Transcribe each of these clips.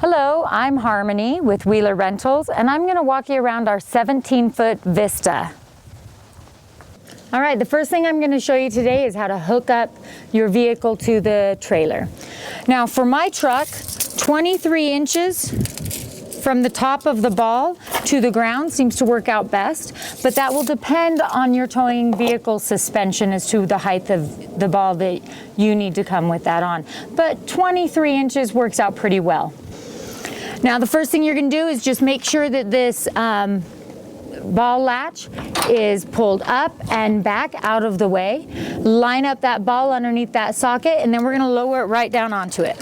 Hello, I'm Harmony with Wheeler Rentals, and I'm going to walk you around our 17-foot Vista. All right, the first thing I'm going to show you today is how to hook up your vehicle to the trailer. Now for my truck, 23 inches from the top of the ball to the ground seems to work out best, but that will depend on your towing vehicle suspension as to the height of the ball that you need to come with that on. But 23 inches works out pretty well. Now the first thing you're going to do is just make sure that this ball latch is pulled up and back out of the way. Line up that ball underneath that socket, and then we're going to lower it right down onto it.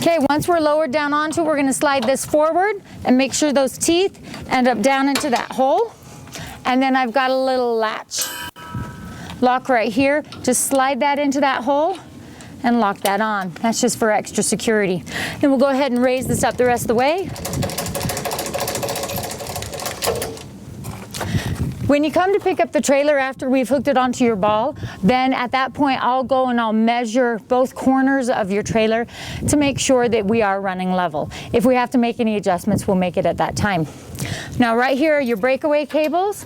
Okay, once we're lowered down onto it, we're going to slide this forward and make sure those teeth end up down into that hole. And then I've got a little latch lock right here. Just slide that into that hole and lock that on. That's just for extra security. And we'll go ahead and raise this up the rest of the way. When you come to pick up the trailer after we've hooked it onto your ball, then at that point I'll go and I'll measure both corners of your trailer to make sure that we are running level. If we have to make any adjustments, we'll make it at that time. Now right here are your breakaway cables.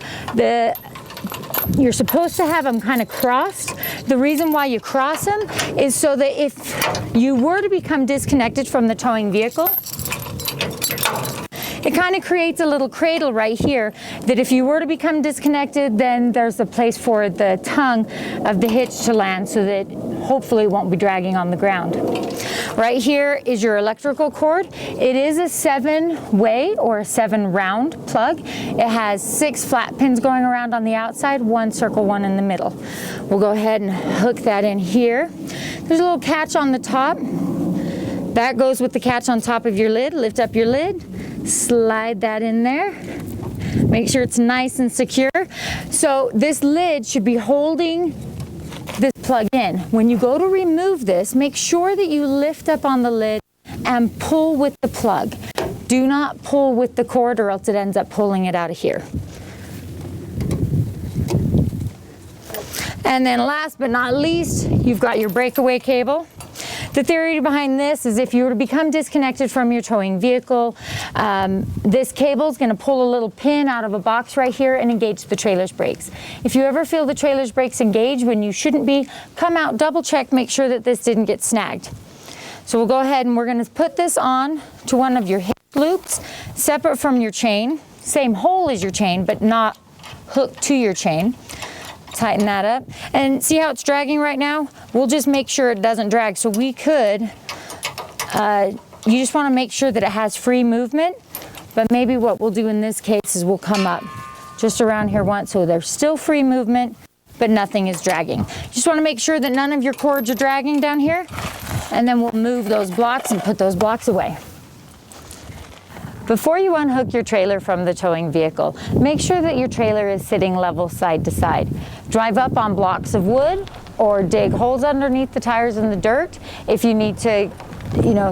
You're supposed to have them kind of crossed. The reason why you cross them is so that if you were to become disconnected from the towing vehicle, it kind of creates a little cradle right here that if you were to become disconnected, then there's a place for the tongue of the hitch to land so that hopefully it won't be dragging on the ground. Right here is your electrical cord. It is a 7-way or a 7-round plug. It has 6 flat pins going around on the outside, 1 circle, 1 in the middle. We'll go ahead and hook that in here. There's a little catch on the top. That goes with the catch on top of your lid. Lift up your lid, slide that in there. Make sure it's nice and secure. So this lid should be holding this plug in. When you go to remove this, make sure that you lift up on the lid and pull with the plug. Do not pull with the cord or else it ends up pulling it out of here. And then last but not least, you've got your breakaway cable. The theory behind this is if you were to become disconnected from your towing vehicle, this cable is going to pull a little pin out of a box right here and engage the trailer's brakes. If you ever feel the trailer's brakes engage when you shouldn't be, come out, double check, make sure that this didn't get snagged. So we'll go ahead and we're going to put this on to one of your hitch loops, separate from your chain, same hole as your chain, but not hooked to your chain. Tighten that up and see how it's dragging right now. We'll just make sure it doesn't drag. So we could, you just want to make sure that it has free movement, but maybe what we'll do in this case is we'll come up just around here once so there's still free movement, but nothing is dragging. Just want to make sure that none of your cords are dragging down here, and then we'll move those blocks and put those blocks away. Before you unhook your trailer from the towing vehicle, make sure that your trailer is sitting level side to side. Drive up on blocks of wood or dig holes underneath the tires in the dirt if you need to,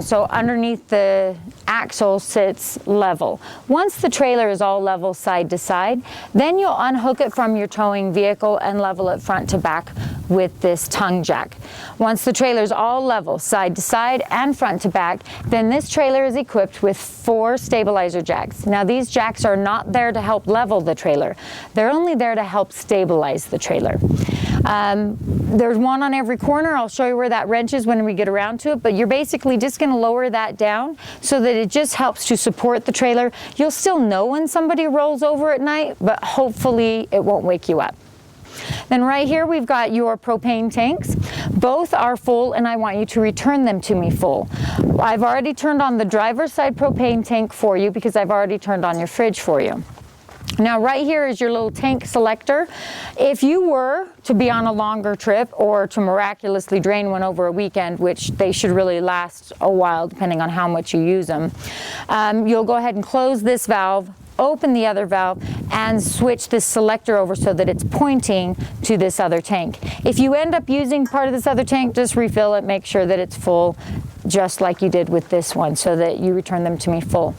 so underneath the axle sits level. Once the trailer is all level side to side, then you'll unhook it from your towing vehicle and level it front to back with this tongue jack. Once the trailer is all level side to side and front to back, then this trailer is equipped with 4 stabilizer jacks. Now these jacks are not there to help level the trailer. They're only there to help stabilize the trailer. There's one on every corner. I'll show you where that wrench is when we get around to it, but you're basically just going to lower that down so that it just helps to support the trailer. You'll still know when somebody rolls over at night, but hopefully it won't wake you up. Then right here we've got your propane tanks. Both are full and I want you to return them to me full. I've already turned on the driver's side propane tank for you because I've already turned on your fridge for you. Now right here is your little tank selector. If you were to be on a longer trip or to miraculously drain one over a weekend, which they should really last a while depending on how much you use them, you'll go ahead and close this valve, open the other valve, and switch this selector over so that it's pointing to this other tank. If you end up using part of this other tank, just refill it, make sure that it's full just like you did with this one so that you return them to me full.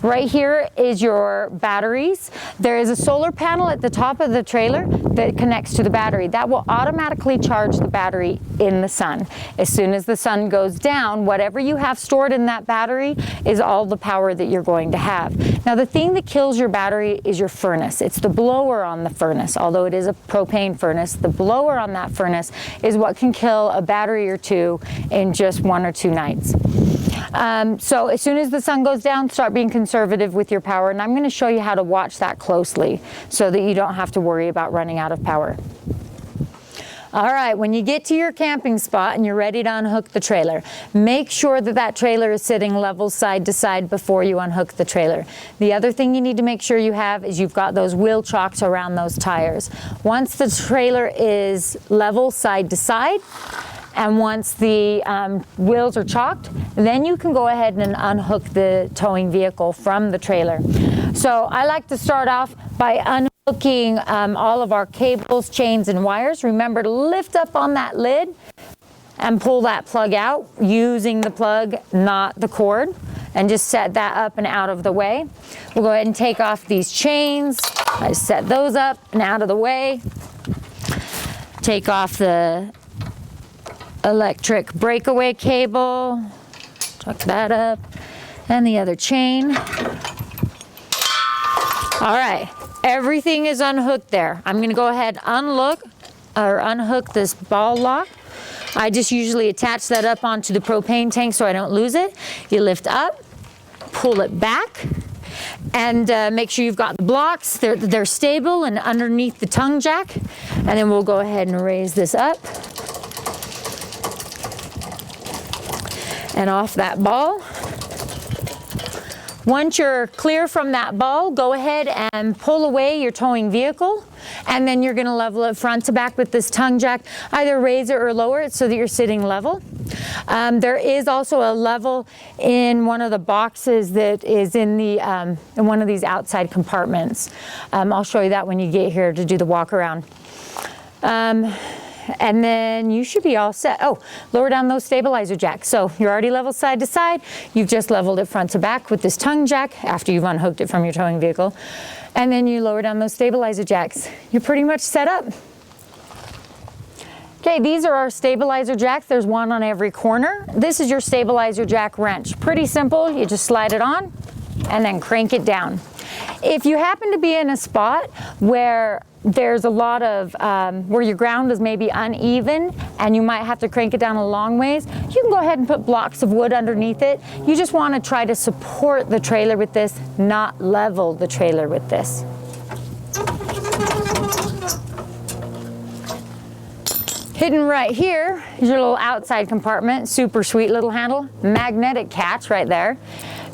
Right here is your batteries. There is a solar panel at the top of the trailer that connects to the battery. That will automatically charge the battery in the sun. As soon as the sun goes down, whatever you have stored in that battery is all the power that you're going to have. Now, the thing that kills your battery is your furnace. It's the blower on the furnace. Although it is a propane furnace, the blower on that furnace is what can kill a battery or two in just 1 or 2 nights. So as soon as the sun goes down, start being conservative with your power, and I'm going to show you how to watch that closely so that you don't have to worry about running out of power. All right, when you get to your camping spot and you're ready to unhook the trailer, make sure that that trailer is sitting level side to side before you unhook the trailer. The other thing you need to make sure you have is you've got those wheel chocks around those tires. Once the trailer is level side to side, and once the wheels are chocked, then you can go ahead and unhook the towing vehicle from the trailer. So I like to start off by unhooking all of our cables, chains, and wires. Remember to lift up on that lid and pull that plug out using the plug, not the cord, and just set that up and out of the way. We'll go ahead and take off these chains. I set those up and out of the way. Take off the electric breakaway cable, tuck that up, and the other chain. All right, everything is unhooked there. I'm going to go ahead and unhook this ball lock. I just usually attach that up onto the propane tank so I don't lose it. You lift up, pull it back, and make sure you've got the blocks. They're stable and underneath the tongue jack. And then we'll go ahead and raise this up and off that ball. Once you're clear from that ball, go ahead and pull away your towing vehicle, and then you're going to level it front to back with this tongue jack. Either raise it or lower it so that you're sitting level. There is also a level in one of the boxes that is in one of these outside compartments. I'll show you that when you get here to do the walk around. And then you should be all set. Oh, lower down those stabilizer jacks. So you're already level side to side. You've just leveled it front to back with this tongue jack after you've unhooked it from your towing vehicle. And then you lower down those stabilizer jacks. You're pretty much set up. Okay, these are our stabilizer jacks. There's one on every corner. This is your stabilizer jack wrench. Pretty simple. You just slide it on and then crank it down. If you happen to be in a spot where there's a lot of, where your ground is maybe uneven and you might have to crank it down a long ways, you can go ahead and put blocks of wood underneath it. You just want to try to support the trailer with this, not level the trailer with this. Hidden right here is your little outside compartment, super sweet little handle, magnetic catch right there.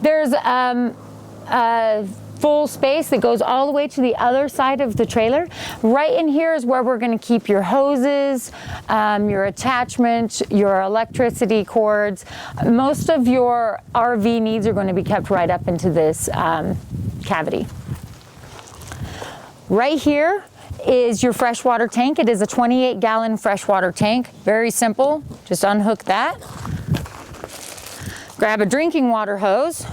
There's a full space that goes all the way to the other side of the trailer. Right in here is where we're going to keep your hoses, your attachment, your electricity cords. Most of your RV needs are going to be kept right up into this cavity. Right here is your freshwater tank. It is a 28-gallon freshwater tank. Very simple. Just unhook that. Grab a drinking water hose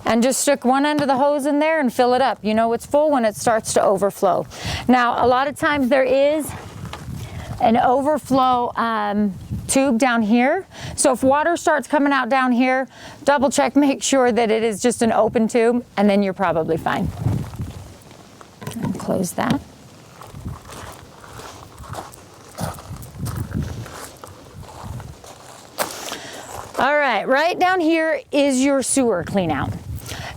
and just stick one end of the hose in there and fill it up. You know it's full when it starts to overflow. Now, a lot of times there is an overflow tube down here. So if water starts coming out down here, double check, make sure that it is just an open tube, and then you're probably fine. And close that. All right down here is your sewer clean out.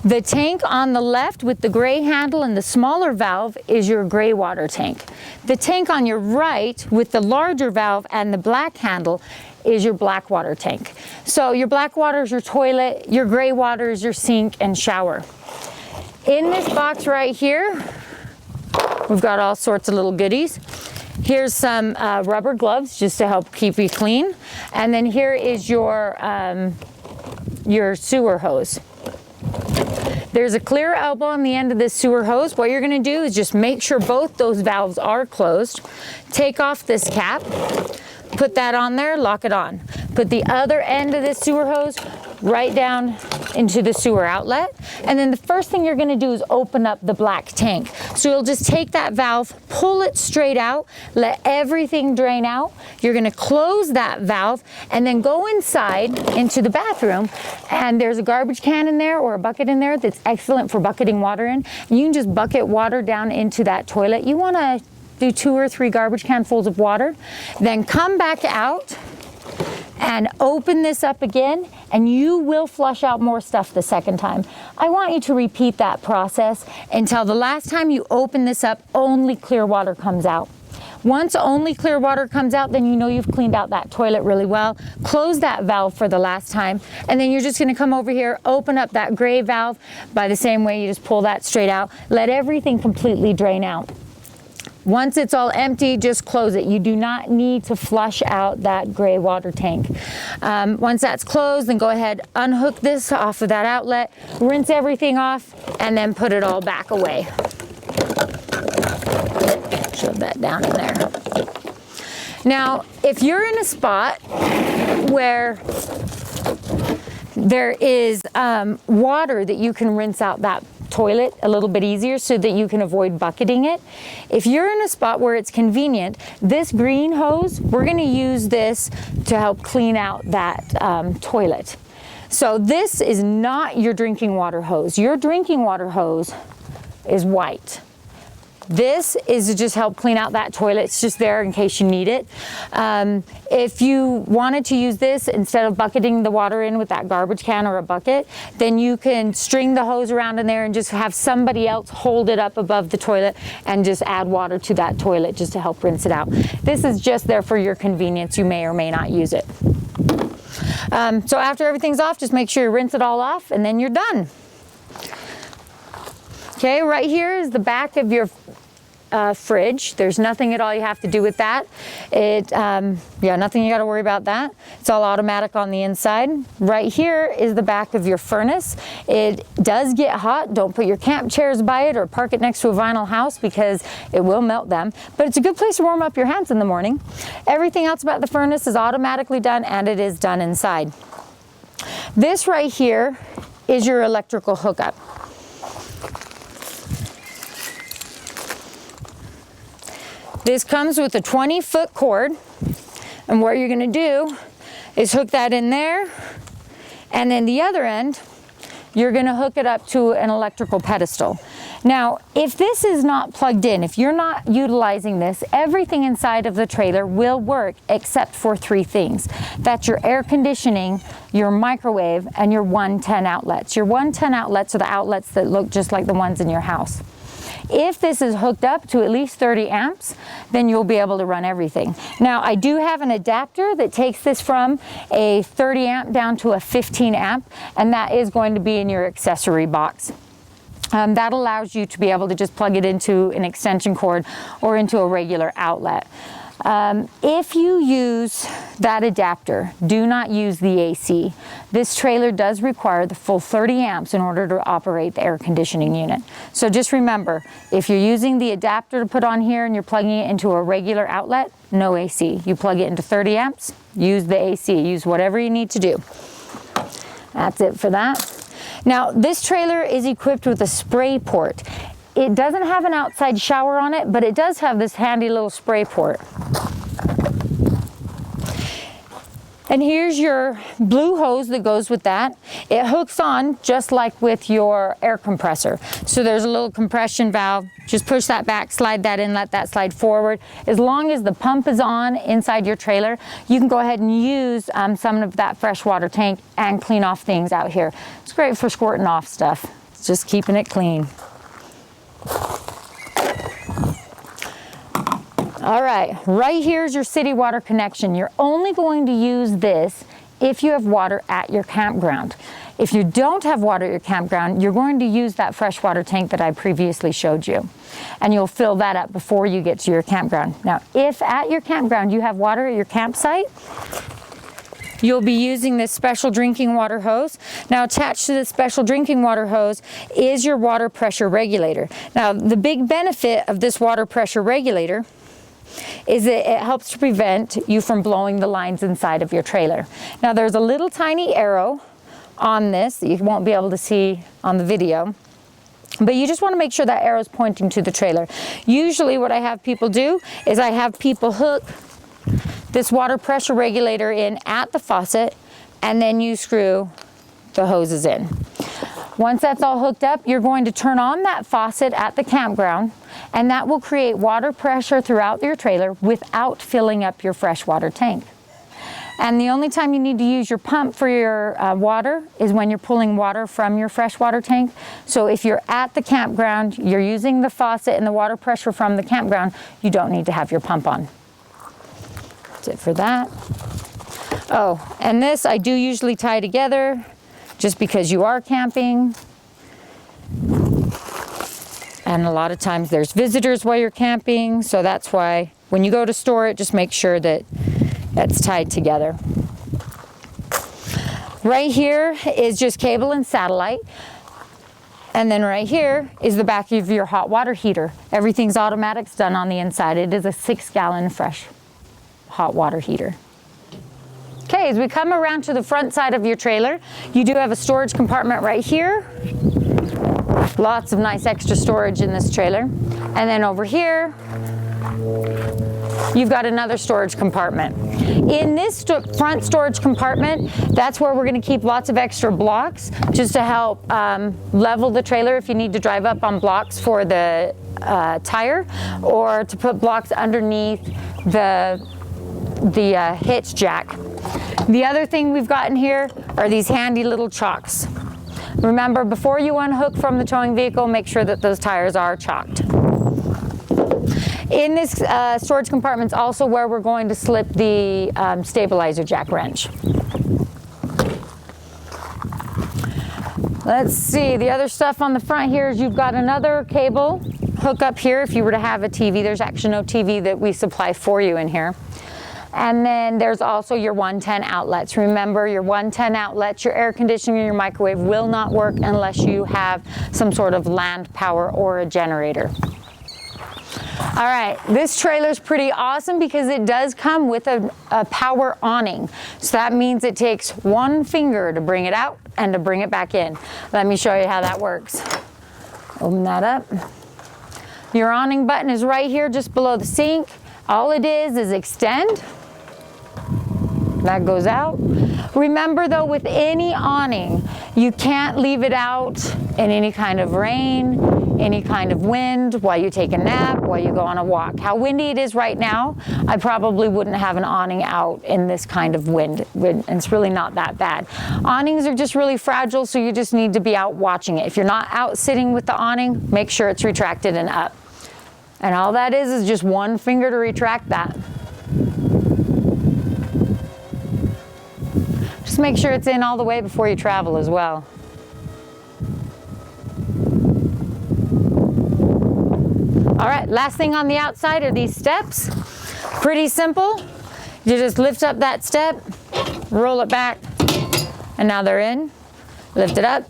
The tank on the left with the gray handle and the smaller valve is your gray water tank. The tank on your right with the larger valve and the black handle is your black water tank. So your black water is your toilet, your gray water is your sink and shower. In this box right here, we've got all sorts of little goodies. Here's some rubber gloves just to help keep you clean. And then here is your sewer hose. There's a clear elbow on the end of this sewer hose. What you're going to do is just make sure both those valves are closed. Take off this cap, put that on there, lock it on. Put the other end of this sewer hose right down into the sewer outlet. And then the first thing you're gonna do is open up the black tank. So you'll just take that valve, pull it straight out, let everything drain out. You're gonna close that valve and then go inside into the bathroom, and there's a garbage can in there or a bucket in there that's excellent for bucketing water in. You can just bucket water down into that toilet. You wanna do 2 or 3 garbage can fulls of water, then come back out and open this up again, and you will flush out more stuff the second time. I want you to repeat that process until the last time you open this up, only clear water comes out. Once only clear water comes out, then you know you've cleaned out that toilet really well. Close that valve for the last time, and then you're just gonna come over here, open up that gray valve by the same way you just pull that straight out. Let everything completely drain out. Once it's all empty, just close it. You do not need to flush out that gray water tank. Once that's closed, then go ahead, unhook this off of that outlet, rinse everything off, and then put it all back away. Shove that down in there. Now, if you're in a spot where there is water that you can rinse out that toilet a little bit easier so that you can avoid bucketing it. If you're in a spot where it's convenient, this green hose, we're gonna use this to help clean out that toilet. So this is not your drinking water hose. Your drinking water hose is white. This is to just help clean out that toilet. It's just there in case you need it. If you wanted to use this instead of bucketing the water in with that garbage can or a bucket, then you can string the hose around in there and just have somebody else hold it up above the toilet and just add water to that toilet just to help rinse it out. This is just there for your convenience. You may or may not use it. So after everything's off, just make sure you rinse it all off and then you're done. Okay, right here is the back of your fridge. There's nothing at all you have to do with that. Nothing you got to worry about that. It's all automatic on the inside. Right here is the back of your furnace. It does get hot. Don't put your camp chairs by it or park it next to a vinyl house because it will melt them. But it's a good place to warm up your hands in the morning. Everything else about the furnace is automatically done, and it is done inside. This right here is your electrical hookup. This comes with a 20-foot cord, and what you're gonna do is hook that in there, and then the other end, you're gonna hook it up to an electrical pedestal. Now, if this is not plugged in, if you're not utilizing this, everything inside of the trailer will work except for 3 things. That's your air conditioning, your microwave, and your 110 outlets. Your 110 outlets are the outlets that look just like the ones in your house. If this is hooked up to at least 30 amps, then you'll be able to run everything. Now, I do have an adapter that takes this from a 30 amp down to a 15 amp, and that is going to be in your accessory box. That allows you to be able to just plug it into an extension cord or into a regular outlet. If you use that adapter, do not use the AC. This trailer does require the full 30 amps in order to operate the air conditioning unit. So just remember, if you're using the adapter to put on here and you're plugging it into a regular outlet, no AC. You plug it into 30 amps, use the AC, use whatever you need to do. That's it for that. Now, this trailer is equipped with a spray port. It doesn't have an outside shower on it, but it does have this handy little spray port. And here's your blue hose that goes with that. It hooks on just like with your air compressor. So there's a little compression valve. Just push that back, slide that in, let that slide forward. As long as the pump is on inside your trailer, you can go ahead and use some of that freshwater tank and clean off things out here. It's great for squirting off stuff. It's just keeping it clean. All right here's your city water connection. You're only going to use this if you have water at your campground. If you don't have water at your campground, you're going to use that freshwater tank that I previously showed you, and you'll fill that up before you get to your campground. Now, if at your campground you have water at your campsite, you'll be using this special drinking water hose. Now, attached to this special drinking water hose is your water pressure regulator. Now, the big benefit of this water pressure regulator is that it helps to prevent you from blowing the lines inside of your trailer. Now there's a little tiny arrow on this that you won't be able to see on the video, but you just want to make sure that arrow is pointing to the trailer. Usually what I have people do is I have people hook this water pressure regulator in at the faucet, and then you screw the hoses in. Once that's all hooked up, you're going to turn on that faucet at the campground, and that will create water pressure throughout your trailer without filling up your freshwater tank. And the only time you need to use your pump for your water is when you're pulling water from your freshwater tank. So if you're at the campground, you're using the faucet and the water pressure from the campground, you don't need to have your pump on. That's it for that. Oh, and this I do usually tie together just because you are camping. And a lot of times there's visitors while you're camping, so that's why when you go to store it, just make sure that that's tied together. Right here is just cable and satellite. And then right here is the back of your hot water heater. Everything's automatic, it's done on the inside. It is a 6-gallon fresh hot water heater. Okay, as we come around to the front side of your trailer, you do have a storage compartment right here. Lots of nice extra storage in this trailer. And then over here, you've got another storage compartment. In this front storage compartment, that's where we're going to keep lots of extra blocks just to help level the trailer if you need to drive up on blocks for the tire, or to put blocks underneath the hitch jack. The other thing we've got in here are these handy little chocks. Remember, before you unhook from the towing vehicle, make sure that those tires are chocked. In this storage compartment is also where we're going to slip the stabilizer jack wrench. Let's see, the other stuff on the front here is you've got another cable hook up here if you were to have a TV. There's actually no TV that we supply for you in here. And then there's also your 110 outlets. Remember, your 110 outlets, your air conditioning and your microwave will not work unless you have some sort of land power or a generator. All right, this trailer is pretty awesome because it does come with a power awning. So that means it takes one finger to bring it out and to bring it back in. Let me show you how that works. Open that up. Your awning button is right here just below the sink. All it is extend. That goes out. Remember though, with any awning, you can't leave it out in any kind of rain, any kind of wind, while you take a nap, while you go on a walk. How windy it is right now, I probably wouldn't have an awning out in this kind of wind. And it's really not that bad. Awnings are just really fragile, so you just need to be out watching it. If you're not out sitting with the awning, make sure it's retracted and up. And all that is just one finger to retract that. Just make sure it's in all the way before you travel as well. All right, last thing on the outside are these steps. Pretty simple. You just lift up that step, roll it back, and now they're in. Lift it up,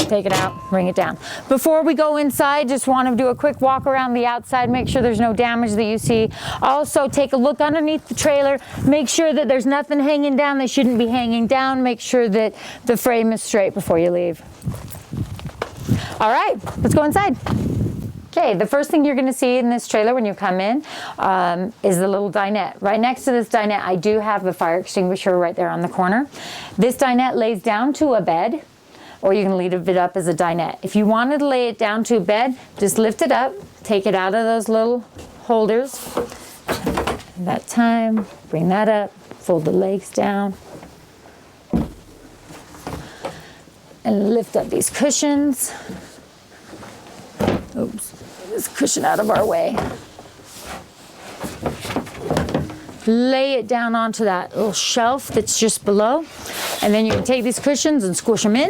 take it out, bring it down. Before we go inside, just want to do a quick walk around the outside, make sure there's no damage that you see. Also, take a look underneath the trailer, make sure that there's nothing hanging down that shouldn't be hanging down. Make sure that the frame is straight before you leave. All right, let's go inside. Okay, the first thing you're going to see in this trailer when you come in is the little dinette. Right next to this dinette, I do have the fire extinguisher right there on the corner. This dinette lays down to a bed, or you can leave it up as a dinette. If you wanted to lay it down to a bed, just lift it up, take it out of those little holders. At that time, bring that up, fold the legs down, and lift up these cushions. Oops, get this cushion out of our way. Lay it down onto that little shelf that's just below. And then you can take these cushions and squish them in.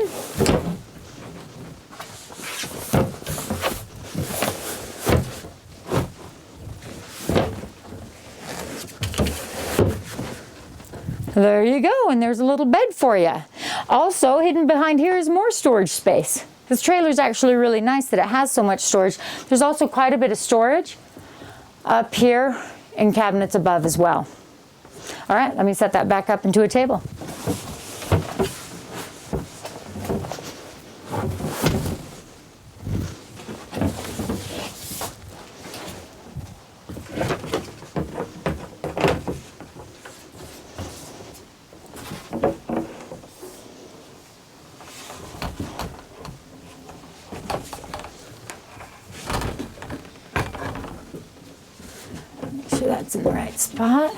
There you go, and there's a little bed for you. Also, hidden behind here is more storage space. This trailer is actually really nice that it has so much storage. There's also quite a bit of storage up here and cabinets above as well. All right, let me set that back up into a table. That's in the right spot.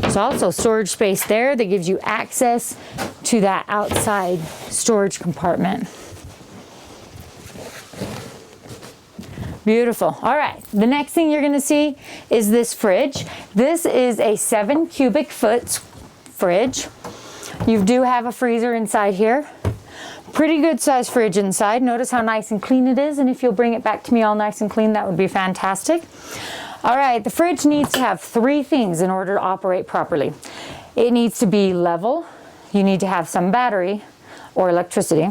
There's also storage space there that gives you access to that outside storage compartment. Beautiful. All right, the next thing you're gonna see is this fridge. This is a 7 cubic foot fridge. You do have a freezer inside here. Pretty good size fridge inside. Notice how nice and clean it is, and if you'll bring it back to me all nice and clean, that would be fantastic. All right, the fridge needs to have 3 things in order to operate properly. It needs to be level, you need to have some battery or electricity,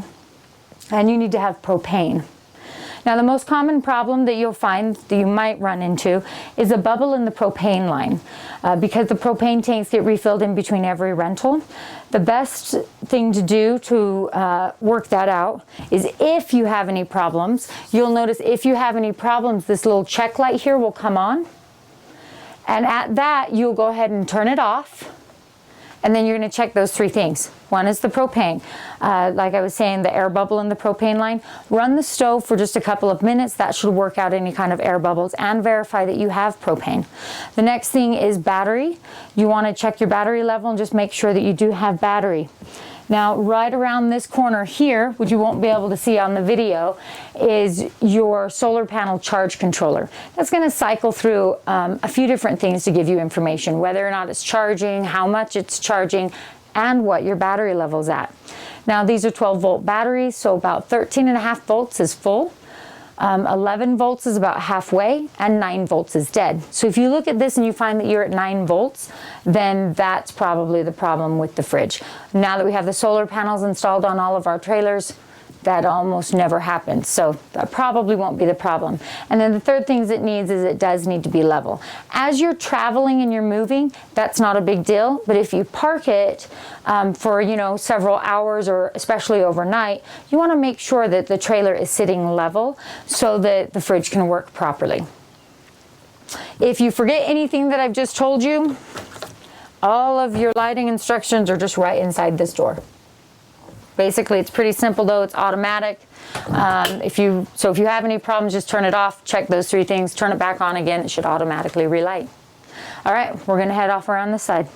and you need to have propane. Now, the most common problem that you'll find that you might run into is a bubble in the propane line. Because the propane tanks get refilled in between every rental, the best thing to do to work that out is if you have any problems, you'll notice if you have any problems, this little check light here will come on. And at that, you'll go ahead and turn it off. And then you're going to check those 3 things. One is the propane. Like I was saying, the air bubble in the propane line. Run the stove for just a couple of minutes. That should work out any kind of air bubbles and verify that you have propane. The next thing is battery. You want to check your battery level and just make sure that you do have battery. Now, right around this corner here, which you won't be able to see on the video, is your solar panel charge controller. That's going to cycle through a few different things to give you information, whether or not it's charging, how much it's charging, and what your battery level's at. Now, these are 12-volt batteries, so about 13.5 volts is full. 11 volts is about halfway, and 9 volts is dead. So if you look at this and you find that you're at 9 volts, then that's probably the problem with the fridge. Now that we have the solar panels installed on all of our trailers, that almost never happens, so that probably won't be the problem. And then the third thing it needs is it does need to be level. As you're traveling and you're moving, that's not a big deal, but if you park it for several hours or especially overnight, you want to make sure that the trailer is sitting level so that the fridge can work properly. If you forget anything that I've just told you, all of your lighting instructions are just right inside this door. Basically, it's pretty simple though, it's automatic. If you have any problems, just turn it off, check those 3 things, turn it back on again, it should automatically relight. All right, we're gonna head off around this side.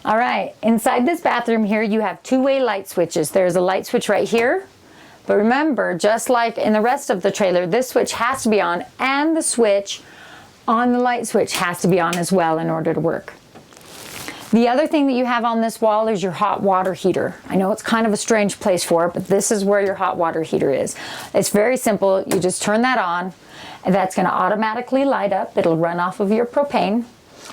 All right, inside this bathroom here, you have 2-way light switches. There's a light switch right here, but remember, just like in the rest of the trailer, this switch has to be on, and the switch on the light switch has to be on as well in order to work. The other thing that you have on this wall is your hot water heater. I know it's kind of a strange place for it, but this is where your hot water heater is. It's very simple. You just turn that on, and that's going to automatically light up. It'll run off of your propane.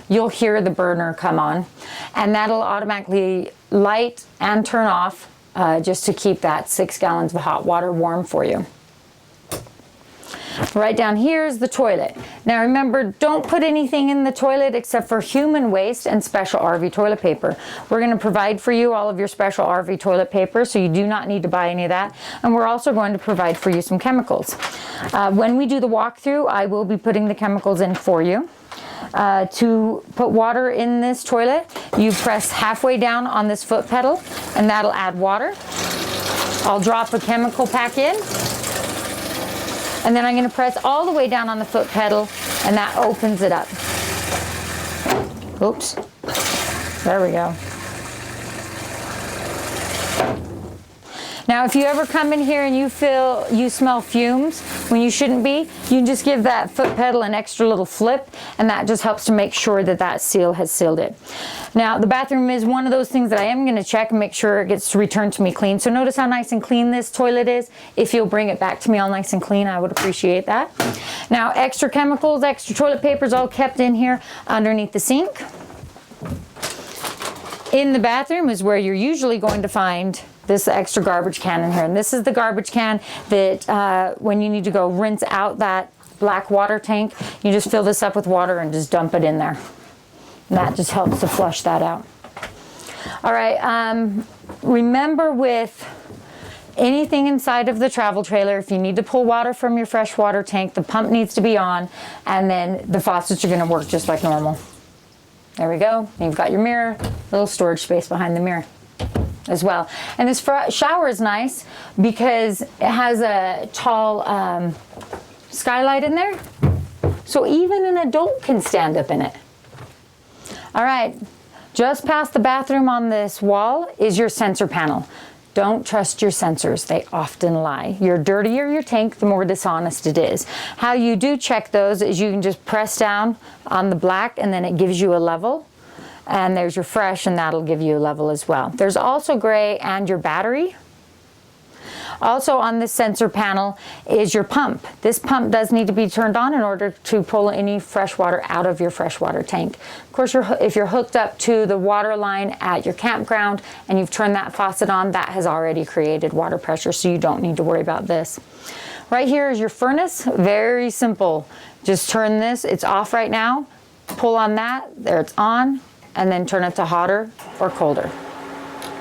You'll hear the burner come on, and that'll automatically light and turn off just to keep that 6 gallons of hot water warm for you. Right down here is the toilet. Now remember, don't put anything in the toilet except for human waste and special RV toilet paper. We're going to provide for you all of your special RV toilet paper, so you do not need to buy any of that. And we're also going to provide for you some chemicals. When we do the walkthrough, I will be putting the chemicals in for you. To put water in this toilet, you press halfway down on this foot pedal, and that'll add water. I'll drop a chemical pack in. And then I'm going to press all the way down on the foot pedal, and that opens it up. Oops. There we go. Now, if you ever come in here and you smell fumes when you shouldn't be, you can just give that foot pedal an extra little flip, and that just helps to make sure that that seal has sealed it. Now, the bathroom is one of those things that I am going to check and make sure it gets returned to me clean. So notice how nice and clean this toilet is. If you'll bring it back to me all nice and clean, I would appreciate that. Now, extra chemicals, extra toilet papers all kept in here underneath the sink. In the bathroom is where you're usually going to find this extra garbage can in here. And this is the garbage can that when you need to go rinse out that black water tank, you just fill this up with water and just dump it in there. And that just helps to flush that out. All right, remember with anything inside of the travel trailer, if you need to pull water from your freshwater tank, the pump needs to be on, and then the faucets are going to work just like normal. There we go. You've got your mirror, little storage space behind the mirror as well. And this shower is nice because it has a tall skylight in there, so even an adult can stand up in it. All right, just past the bathroom on this wall is your sensor panel. Don't trust your sensors, they often lie. Your dirtier your tank, the more dishonest it is. How you do check those is you can just press down on the black and then it gives you a level. And there's your fresh, and that'll give you a level as well. There's also gray and your battery. Also on this sensor panel is your pump. This pump does need to be turned on in order to pull any fresh water out of your freshwater tank. Of course, if you're hooked up to the water line at your campground and you've turned that faucet on, that has already created water pressure, so you don't need to worry about this. Right here is your furnace. Very simple. Just turn this, it's off right now. Pull on that, there it's on, and then turn it to hotter or colder.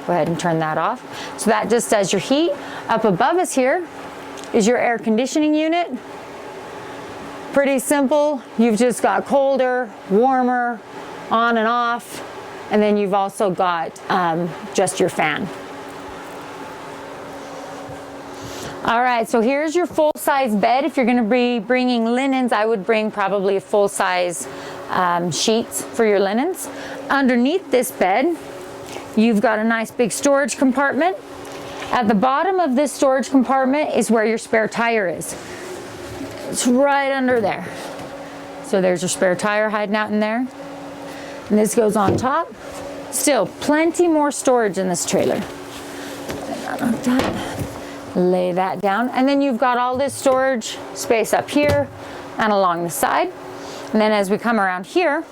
Go ahead and turn that off. So that just does your heat. Up above us here is your air conditioning unit. Pretty simple. You've just got colder, warmer, on and off, and then you've also got just your fan. All right, so here's your full-size bed. If you're gonna be bringing linens, I would bring probably a full-size sheets for your linens. Underneath this bed, you've got a nice big storage compartment. At the bottom of this storage compartment is where your spare tire is. It's right under there. So there's your spare tire hiding out in there. And this goes on top. Still, plenty more storage in this trailer. Lay that down. And then you've got all this storage space up here and along the side. And then as we come around here,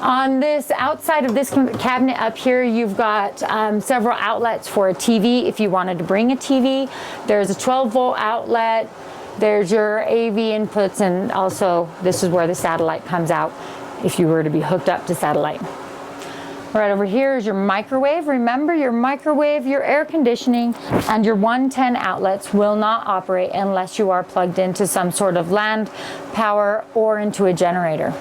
on this outside of this cabinet up here, you've got several outlets for a TV if you wanted to bring a TV. There's a 12-volt outlet. There's your AV inputs, and also this is where the satellite comes out if you were to be hooked up to satellite. Right over here is your microwave. Remember, your microwave, your air conditioning, and your 110 outlets will not operate unless you are plugged into some sort of land power or into a generator.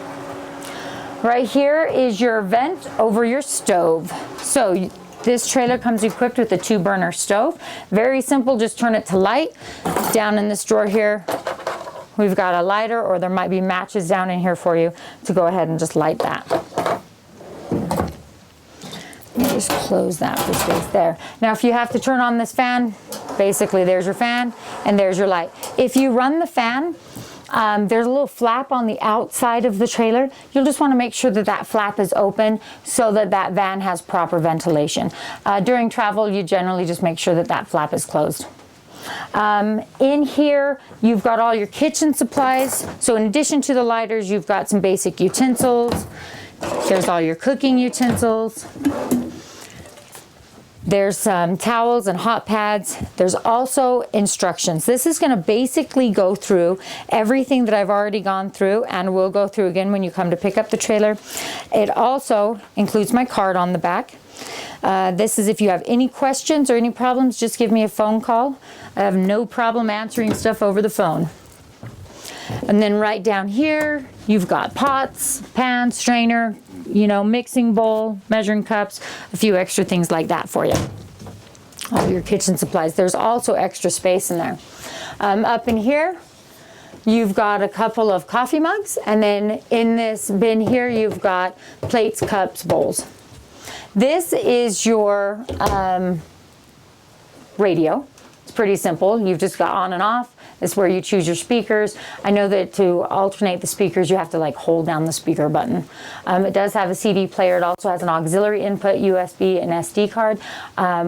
Right here is your vent over your stove. So this trailer comes equipped with a 2-burner stove. Very simple, just turn it to light. Down in this drawer here, we've got a lighter, or there might be matches down in here for you to go ahead and just light that. Just close that for space there. Now if you have to turn on this fan, basically there's your fan and there's your light. If you run the fan, there's a little flap on the outside of the trailer. You'll just want to make sure that that flap is open so that that van has proper ventilation. During travel, you generally just make sure that that flap is closed. In here, you've got all your kitchen supplies. So in addition to the lighters, you've got some basic utensils. There's all your cooking utensils. There's some towels and hot pads. There's also instructions. This is going to basically go through everything that I've already gone through and will go through again when you come to pick up the trailer. It also includes my card on the back. This is if you have any questions or any problems, just give me a phone call. I have no problem answering stuff over the phone. And then right down here, you've got pots, pans, strainer, you know, mixing bowl, measuring cups, a few extra things like that for you. All your kitchen supplies. There's also extra space in there. Up in here, you've got a couple of coffee mugs, and then in this bin here, you've got plates, cups, bowls. This is your radio. It's pretty simple. You've just got on and off. It's where you choose your speakers. I know that to alternate the speakers, you have to like hold down the speaker button. It does have a CD player. It also has an auxiliary input, USB and SD card.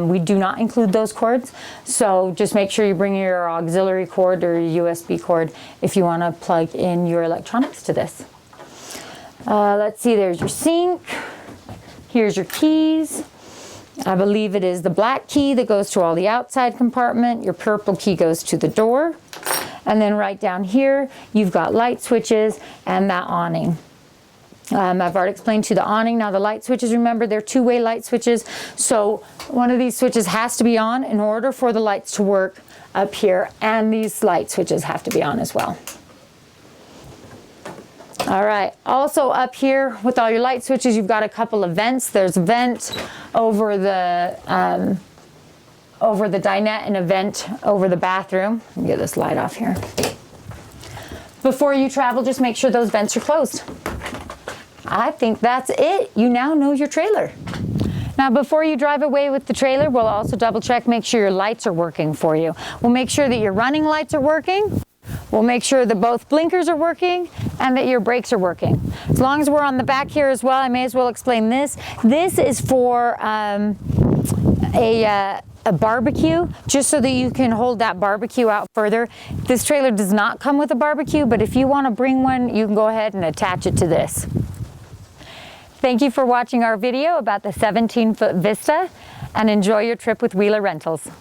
We do not include those cords. So just make sure you bring your auxiliary cord or your USB cord if you want to plug in your electronics to this. Let's see, there's your sink. Here's your keys. I believe it is the black key that goes to all the outside compartment. Your purple key goes to the door. And then right down here, you've got light switches and that awning. I've already explained to you the awning. Now the light switches, remember, they're two-way light switches. So one of these switches has to be on in order for the lights to work up here, and these light switches have to be on as well. All right, also up here with all your light switches, you've got a couple of vents. There's a vent over the dinette and a vent over the bathroom. Let me get this light off here. Before you travel, just make sure those vents are closed. I think that's it. You now know your trailer. Now, before you drive away with the trailer, we'll also double check, make sure your lights are working for you. We'll make sure that your running lights are working. We'll make sure that both blinkers are working and that your brakes are working. As long as we're on the back here as well, I may as well explain this. This is for a barbecue, just so that you can hold that barbecue out further. This trailer does not come with a barbecue, but if you want to bring one, you can go ahead and attach it to this. Thank you for watching our video about the 17-foot Vista, and enjoy your trip with Wheeler Rentals.